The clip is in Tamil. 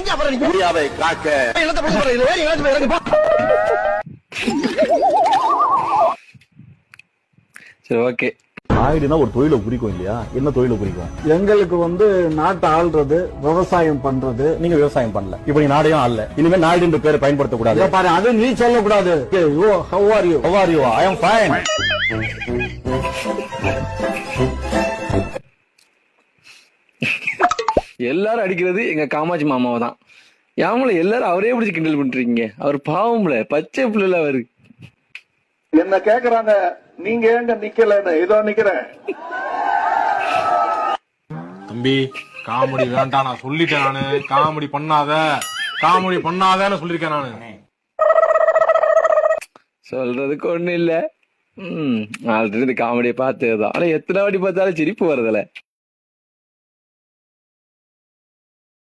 இந்தியாவை காக்க சரி ஓகே. நாயுடுனா ஒரு தொழிலை குறிக்கும் இல்லையா? என்ன தொழிலை குறிக்கும்? எங்களுக்கு நாட்டை ஆள்றது, விவசாயம் பண்றது. நீங்க விவசாயம் பண்ணல, இப்ப நீ நாடையும் ஆளல. இனிமே நாயுடு என்ற பேரை பயன்படுத்த கூடாது. பாரு, அது நீ சொல்லக்கூடாது. How are you? How are you? I am fine. எல்லாரும் அடிக்கிறது எங்க காமாட்சி மாமாவை தான். யாமல எல்லாரும் அவரே பிடிச்சி கிண்டல் பண்றீங்க. அவர் பாவம்ல, பச்சை பிள்ளைல அவரு. என்ன கேக்குறாங்க, நீங்க ஏங்க நிக்கலன்னு. இதோ நிக்கிறேன். தம்பி காமெடி வேண்டாம், நான் சொல்லிட்டேன். நானு காமெடி பண்ணாதன்னு சொல்லிருக்கேன் நானு. சொல்றதுக்கு ஒண்ணு இல்ல. ஆல்ரெடி இந்த காமெடியை பார்த்ததுதான். ஆனா எத்தனை வாட்டி பார்த்தாலும் சிரிப்பு வருதுல.